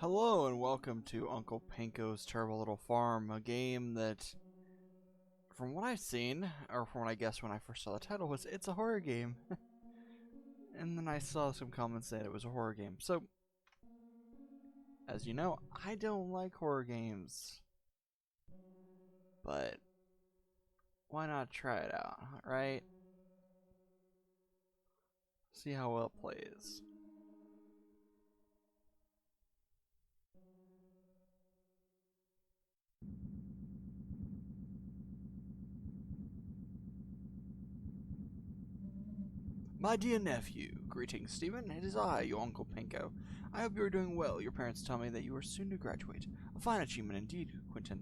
Hello and welcome to Uncle Panko's Terrible Little Farm, a game that, from what I've seen, or from what I guessed when I first saw the title, it's a horror game. And then I saw some comments saying it was a horror game. So, as you know, I don't like horror games. But, why not try it out, right? See how well it plays. My dear nephew, greetings, Stephen. It is I, your Uncle Panko. I hope you are doing well. Your parents tell me that you are soon to graduate. A fine achievement indeed, Quentin.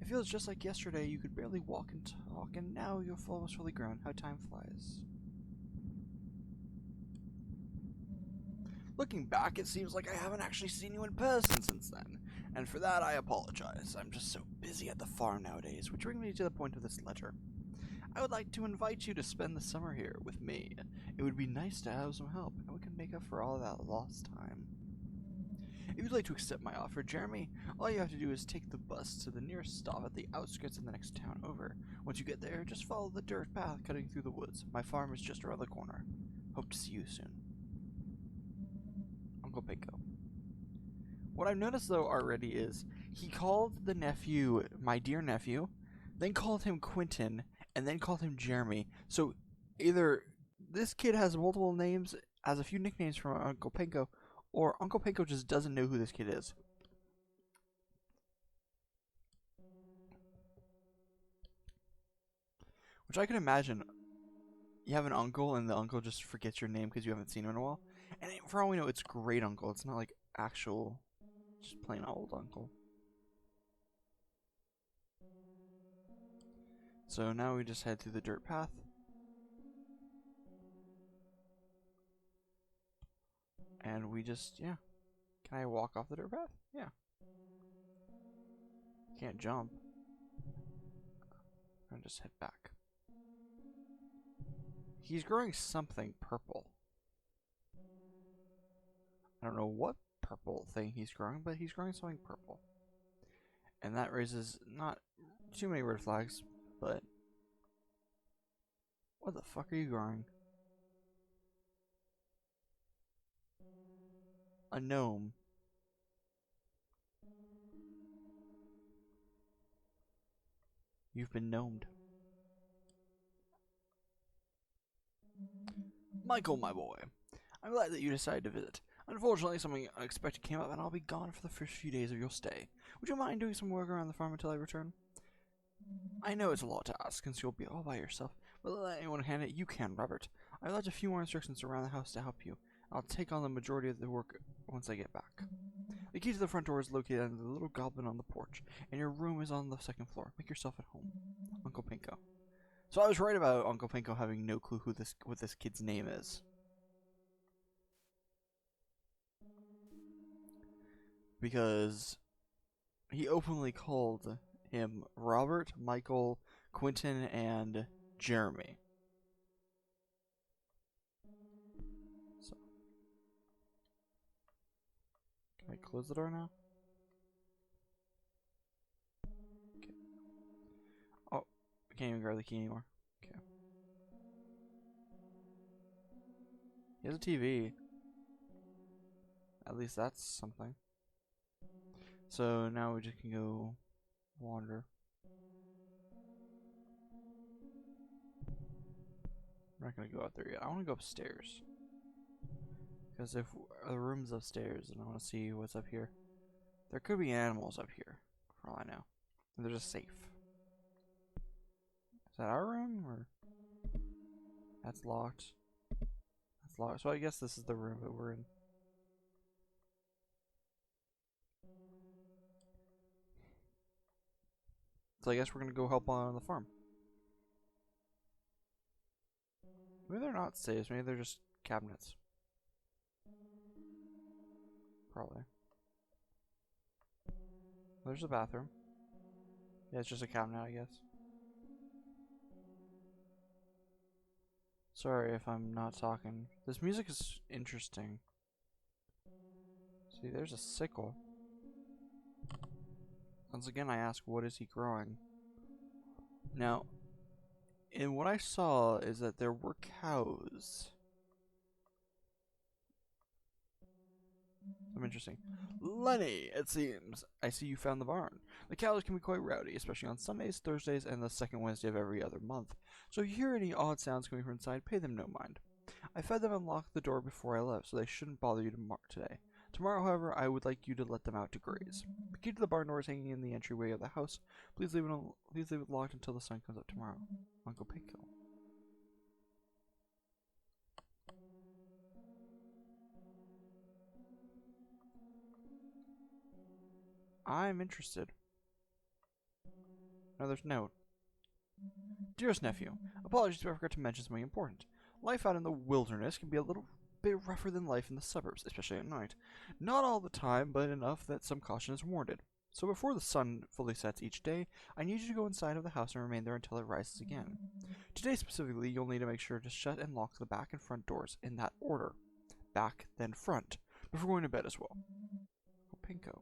It feels just like yesterday you could barely walk and talk, and now you're almost fully grown. How time flies. Looking back, it seems like I haven't actually seen you in person since then, and for that I apologize. I'm just so busy at the farm nowadays, which brings me to the point of this letter. I would like to invite you to spend the summer here with me. It would be nice to have some help, and we can make up for all that lost time. If you'd like to accept my offer, Jeremy, all you have to do is take the bus to the nearest stop at the outskirts of the next town over. Once you get there, just follow the dirt path cutting through the woods. My farm is just around the corner. Hope to see you soon. Uncle Panko. What I've noticed though already is he called the nephew my dear nephew, then called him Quentin, and then called him Jeremy. So either this kid has multiple names, has a few nicknames from Uncle Panko, or Uncle Panko just doesn't know who this kid is. Which I can imagine. You have an uncle, and the uncle just forgets your name because you haven't seen him in a while. And for all we know, it's great uncle. It's not like actual, just plain old uncle. So now we just head through the dirt path. And we just, yeah. Can I walk off the dirt path? Yeah. Can't jump. I'll just head back. He's growing something purple. I don't know what purple thing he's growing, but he's growing something purple. And that raises not too many red flags, but what the fuck are you growing? A gnome. You've been gnomed. Michael, my boy. I'm glad that you decided to visit. Unfortunately, something unexpected came up and I'll be gone for the first few days of your stay. Would you mind doing some work around the farm until I return? I know it's a lot to ask since you'll be all by yourself, but let anyone hand it, you can, Robert. I've left a few more instructions around the house to help you. I'll take on the majority of the work once I get back. The key to the front door is located under the little goblin on the porch, and your room is on the second floor. Make yourself at home. Uncle Panko. So I was right about Uncle Panko having no clue what this kid's name is. Because he openly called him Robert, Michael, Quentin, and Jeremy. So, can I close the door now? Okay. Oh, I can't even grab the key anymore. Okay. He has a TV. At least that's something. So now we just can go wander. I'm not gonna go out there yet. I want to go upstairs. Because if the room's upstairs and I want to see what's up here, there could be animals up here, for all I know. And they're just safe. Is that our room? Or that's locked? That's locked. So I guess this is the room that we're in. So I guess we're gonna go help on the farm. Maybe they're not safes, maybe they're just cabinets. Probably. There's a bathroom. Yeah, it's just a cabinet, I guess. Sorry if I'm not talking. This music is interesting. See, there's a sickle. Once again, I ask, what is he growing? Now, in what I saw is that there were cows. Some interesting. Lenny, it seems. I see you found the barn. The cows can be quite rowdy, especially on Sundays, Thursdays, and the second Wednesday of every other month. So if you hear any odd sounds coming from inside, pay them no mind. I fed them and locked the door before I left, so they shouldn't bother you today. Tomorrow, however, I would like you to let them out to graze. The key to the barn door is hanging in the entryway of the house. Please leave it locked until the sun comes up tomorrow. Uncle Panko. I'm interested. Another note. Dearest nephew, apologies if I forgot to mention something important. Life out in the wilderness can be a little bit rougher than life in the suburbs, especially at night. Not all the time, but enough that some caution is warranted. So before the sun fully sets each day, I need you to go inside of the house and remain there until it rises again. Today specifically, you'll need to make sure to shut and lock the back and front doors in that order. Back, then front, before going to bed as well. Oh, Panko.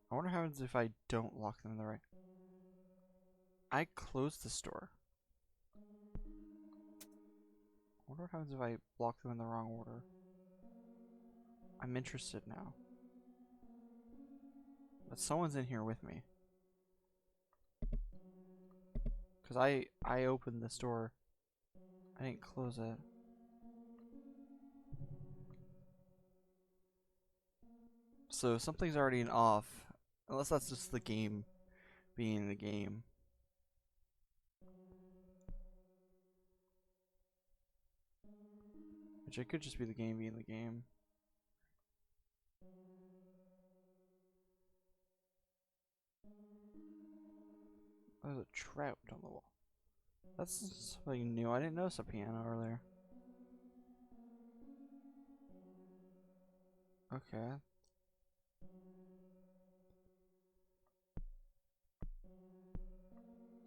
I wonder what happens if I don't lock them in the right... I closed the store. I wonder what happens if I block them in the wrong order. I'm interested now. But someone's in here with me. Because I opened this door. I didn't close it. So something's already off. Unless that's just the game being the game. Which it could just be the game being the game. There's a trout on the wall. That's something new. I didn't notice a piano earlier. Okay.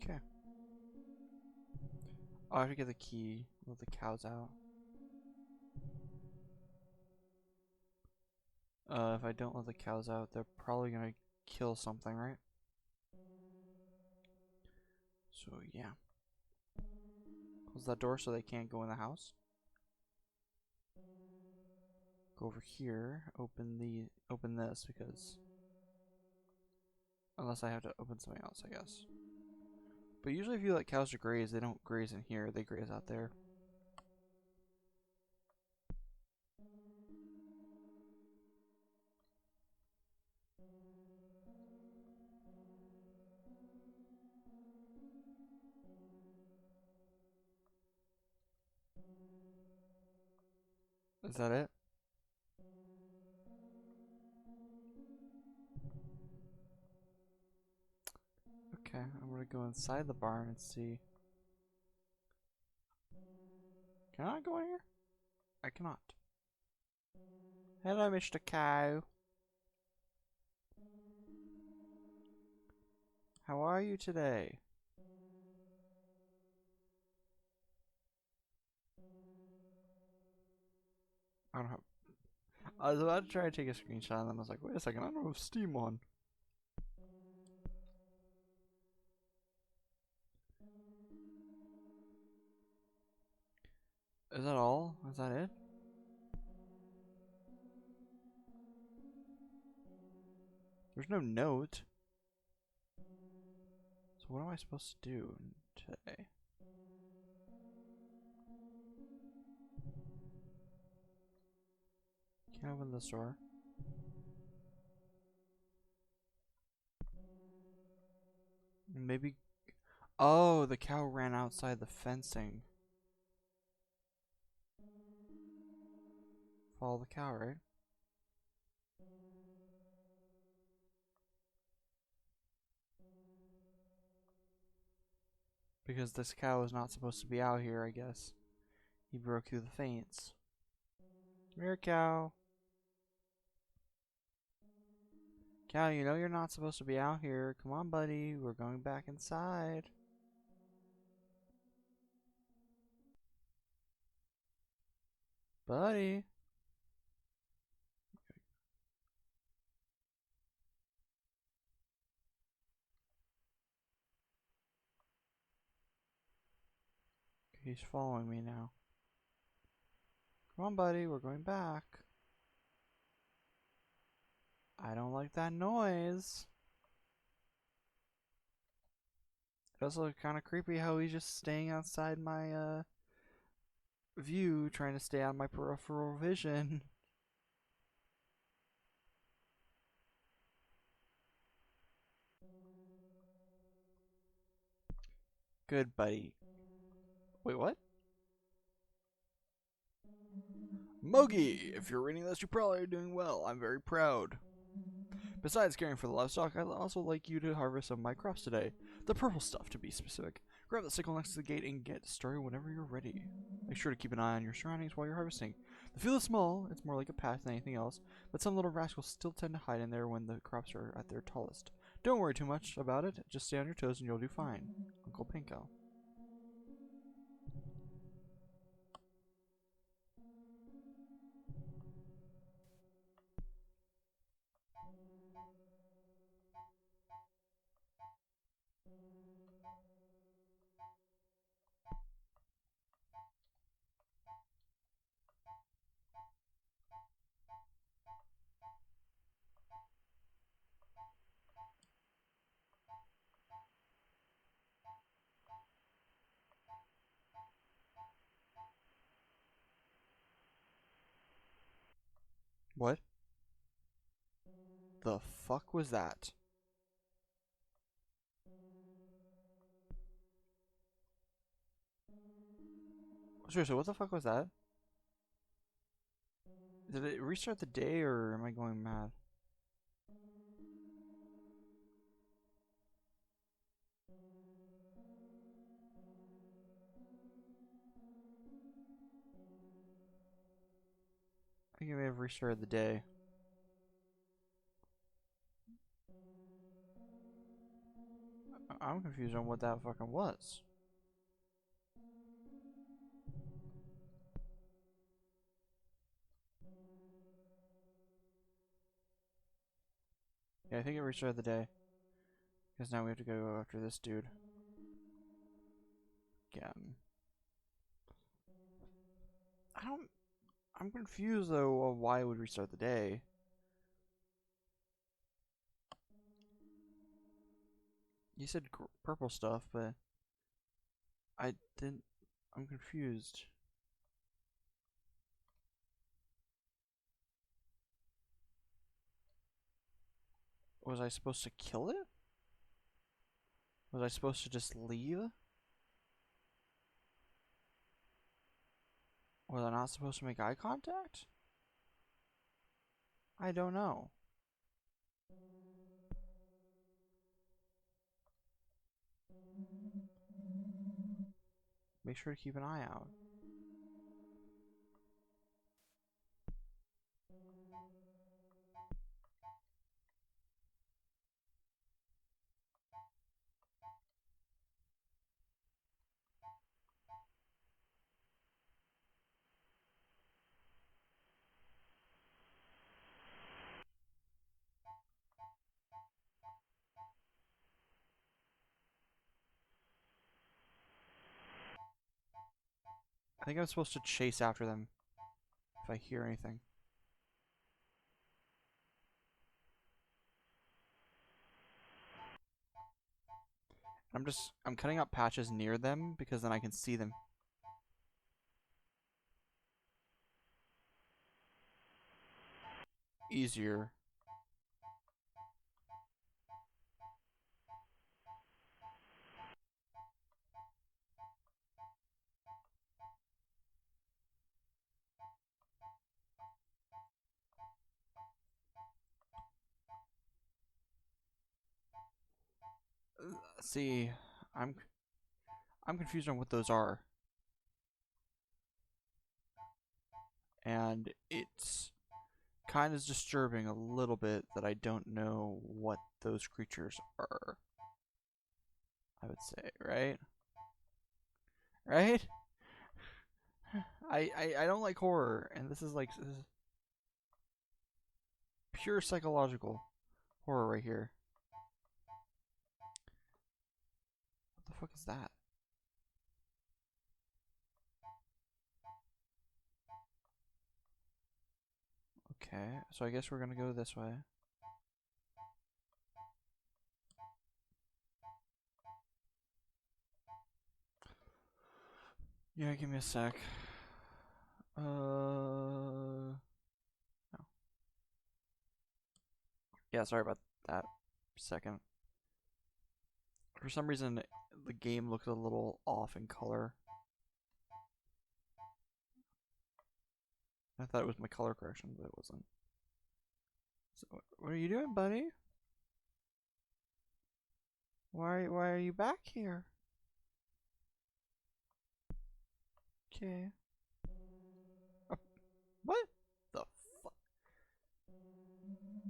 Okay. Oh, I have to get the key. Let the cows out. If I don't let the cows out, they're probably gonna kill something, right? So, yeah. Close that door so they can't go in the house. Go over here, open this because... Unless I have to open something else, I guess. But usually if you let cows to graze, they don't graze in here, they graze out there. Is that it? Okay, I'm gonna go inside the barn and see. Can I go in here? I cannot. Hello, Mr. Cow. How are you today? I don't have... I was about to try to take a screenshot and then I was like, wait a second, I don't have Steam on. Is that all? Is that it? There's no note. So what am I supposed to do today? Can't open the door. Maybe... Oh, the cow ran outside the fencing. Follow the cow, right? Because this cow is not supposed to be out here, I guess. He broke through the fence. Come here, cow. Cow, you know you're not supposed to be out here. Come on, buddy. We're going back inside. Buddy. He's following me now. Come on, buddy. We're going back. I don't like that noise. It does look kind of creepy how he's just staying outside my view, trying to stay out of my peripheral vision. Good, buddy. Wait, what? Mogi! If you're reading this, you probably are doing well. I'm very proud. Besides caring for the livestock, I'd also like you to harvest some of my crops today. The purple stuff, to be specific. Grab the sickle next to the gate and get started whenever you're ready. Make sure to keep an eye on your surroundings while you're harvesting. The field is small, it's more like a path than anything else, but some little rascals still tend to hide in there when the crops are at their tallest. Don't worry too much about it, just stay on your toes and you'll do fine. Uncle Panko. What? The fuck was that? Seriously, what the fuck was that? Did it restart the day or am I going mad? I think it may have restarted the day. I'm confused on what that fucking was. Yeah, I think it restarted the day. Because now we have to go after this dude. Again. I'm confused though of why it would restart the day. You said purple stuff, but I didn't. I'm confused. Was I supposed to kill it? Was I supposed to just leave? Was I not supposed to make eye contact? I don't know. Make sure to keep an eye out. I think I'm supposed to chase after them if I hear anything. I'm cutting out patches near them because then I can see them. Easier. See, I'm I'm confused on what those are. And it's kind of disturbing a little bit that I don't know what those creatures are. I would say, right? Right? I don't like horror, and this is pure psychological horror right here. What the fuck is that? Okay, so I guess we're gonna go this way. Yeah, give me a sec. No. Yeah, sorry about that. Second. For some reason, the game looks a little off in color. I thought it was my color correction, but it wasn't. So, what are you doing, buddy? Why are you back here? Okay. What the fuck?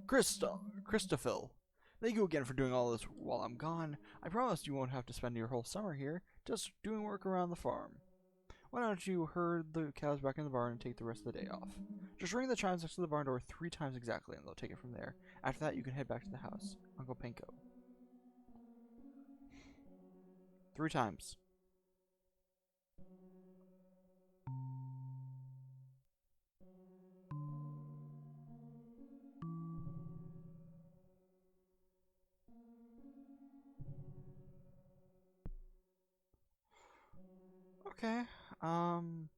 Christophil. Thank you again for doing all this while I'm gone. I promise you won't have to spend your whole summer here, just doing work around the farm. Why don't you herd the cows back in the barn and take the rest of the day off? Just ring the chimes next to the barn door 3 times exactly, and they'll take it from there. After that, you can head back to the house. Uncle Panko. 3 times. Okay. Um.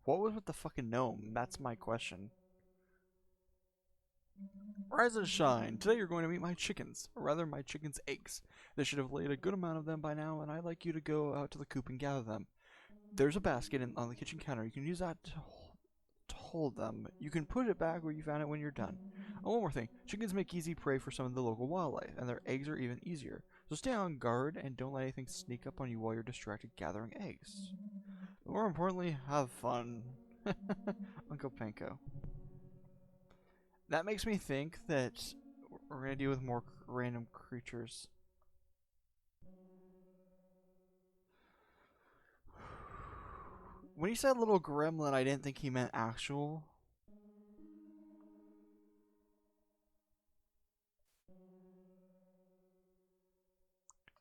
What was with the fucking gnome? That's my question. Rise and shine. Today you're going to meet my chickens, or rather my chickens' eggs. They should have laid a good amount of them by now, and I'd like you to go out to the coop and gather them. There's a basket on the kitchen counter. You can use that to hold them. You can put it back where you found it when you're done. Oh, one more thing. Chickens make easy prey for some of the local wildlife, and their eggs are even easier. So stay on guard and don't let anything sneak up on you while you're distracted gathering eggs. But more importantly, have fun. Uncle Panko. That makes me think that we're going to deal with more random creatures. When he said little gremlin, I didn't think he meant actual.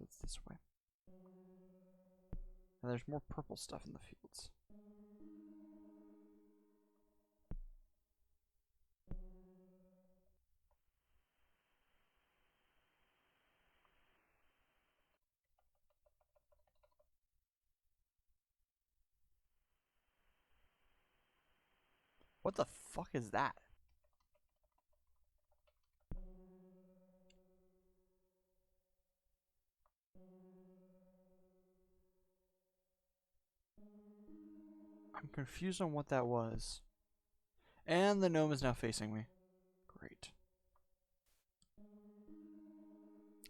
It's this way. And there's more purple stuff in the fields. What the fuck is that? I'm confused on what that was. And the gnome is now facing me. Great.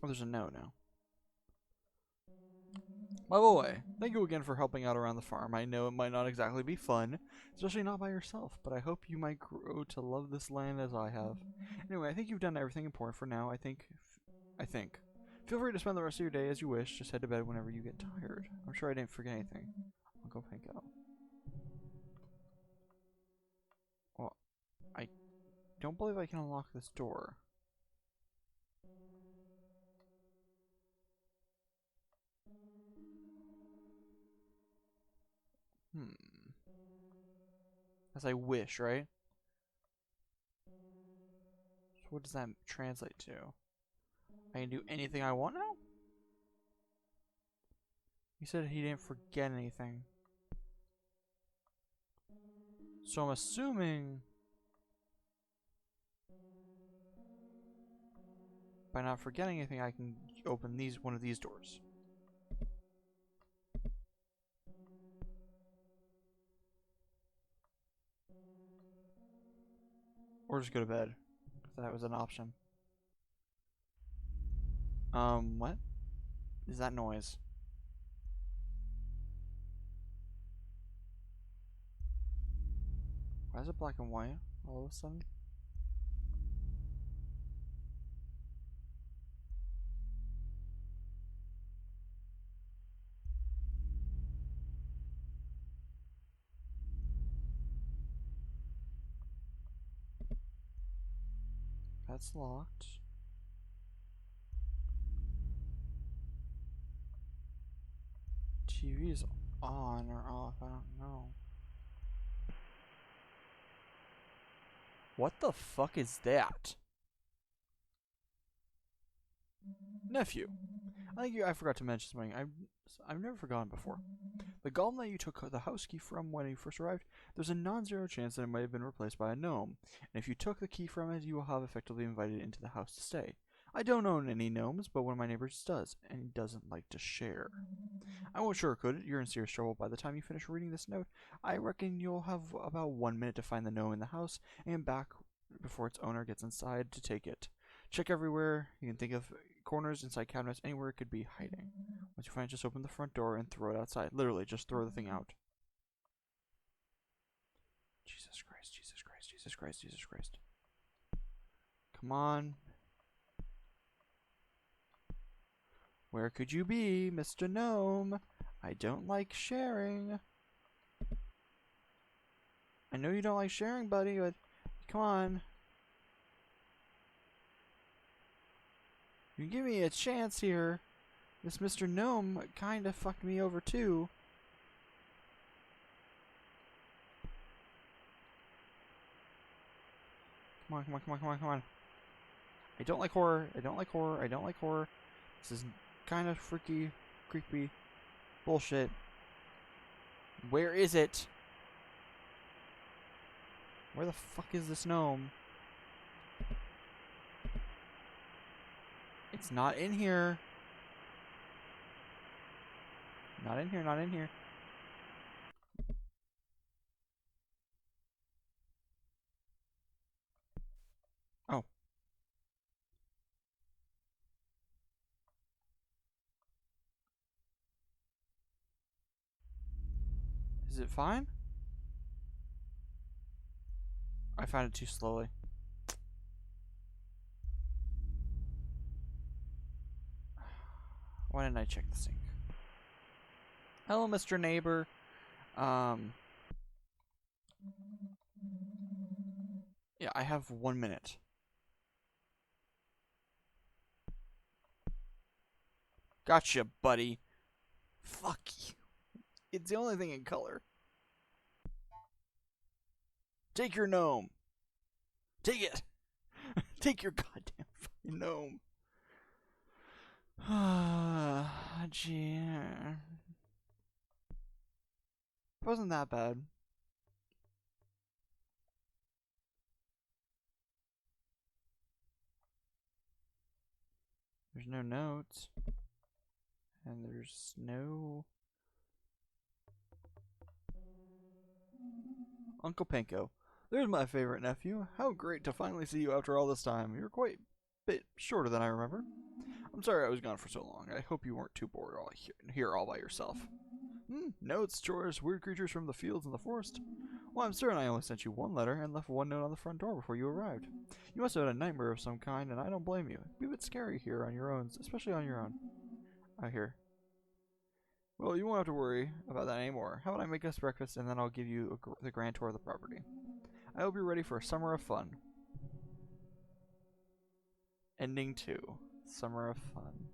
Oh, there's a no now. My boy, thank you again for helping out around the farm. I know it might not exactly be fun, especially not by yourself, but I hope you might grow to love this land as I have. Anyway, I think you've done everything important for now. I think. Feel free to spend the rest of your day as you wish. Just head to bed whenever you get tired. I'm sure I didn't forget anything. Uncle Panko. Well, I don't believe I can unlock this door. Hmm. As I wish, right? So what does that translate to? I can do anything I want now? He said he didn't forget anything. So I'm assuming by not forgetting anything I can open one of these doors. Or just go to bed. That was an option. What is that noise? Why is it black and white all of a sudden? That's locked. TV's on or off, I don't know. What the fuck is that? Nephew, I forgot to mention something. I've never forgotten before. The golem that you took the house key from when you first arrived, there's a non-zero chance that it might have been replaced by a gnome. And if you took the key from it, you will have effectively invited it into the house to stay. I don't own any gnomes, but one of my neighbors does, and he doesn't like to share. I won't sugarcoat it, you're in serious trouble by the time you finish reading this note. I reckon you'll have about 1 minute to find the gnome in the house, and back before its owner gets inside to take it. Check everywhere. You can think of corners, inside cabinets, anywhere it could be hiding. Once you find it, just open the front door and throw it outside. Literally, just throw the thing out. Jesus Christ, Jesus Christ, Jesus Christ, Jesus Christ. Come on. Where could you be, Mr. Gnome? I don't like sharing. I know you don't like sharing, buddy, but come on. You give me a chance here. This Mr. Gnome kinda fucked me over too. Come on, come on, come on, come on, come on. I don't like horror. I don't like horror. I don't like horror. This is kind of freaky, creepy bullshit. Where is it? Where the fuck is this gnome? It's not in here. Not in here, not in here. Oh. Is it fine? I found it too slowly. Why didn't I check the sink? Hello, Mr. Neighbor. Yeah, I have 1 minute. Gotcha, buddy. Fuck you. It's the only thing in color. Take your gnome. Take it. Take your goddamn fucking gnome. Gee. It wasn't that bad. There's no notes. And there's no... Uncle Panko. There's my favorite nephew. How great to finally see you after all this time. You're quite a bit shorter than I remember. I'm sorry I was gone for so long. I hope you weren't too bored here all by yourself. Notes, chores, weird creatures from the fields and the forest. Well, I'm certain I only sent you one letter and left one note on the front door before you arrived. You must have had a nightmare of some kind, and I don't blame you. It'd be a bit scary here on your own, especially on your own. I hear. Well, you won't have to worry about that anymore. How about I make us breakfast, and then I'll give you the grand tour of the property. I hope you're ready for a summer of fun. Ending 2. Summer of fun.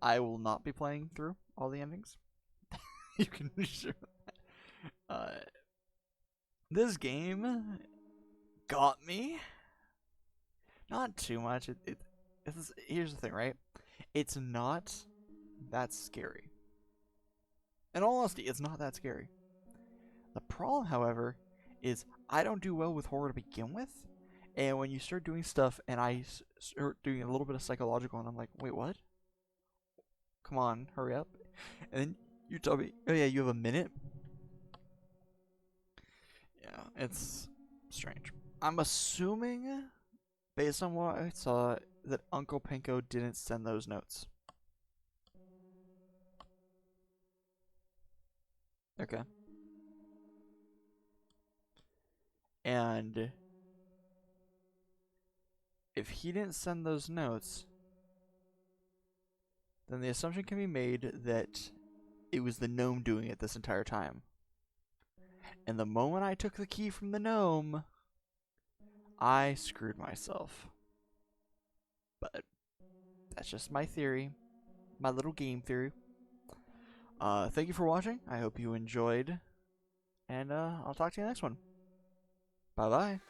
I will not be playing through all the endings. You can be sure. This game got me. Not too much. Here's the thing, right? It's not that scary. In all honesty, it's not that scary. The problem, however, is I don't do well with horror to begin with. And when you start doing stuff and I start doing a little bit of psychological and I'm like, wait, what? Come on, hurry up. And then you tell me, oh yeah, you have a minute? Yeah, it's strange. I'm assuming, based on what I saw, that Uncle Panko didn't send those notes. Okay. And if he didn't send those notes, then the assumption can be made that it was the gnome doing it this entire time. And the moment I took the key from the gnome, I screwed myself. But that's just my theory, my little game theory. Thank you for watching. I hope you enjoyed, and I'll talk to you next one. Bye bye.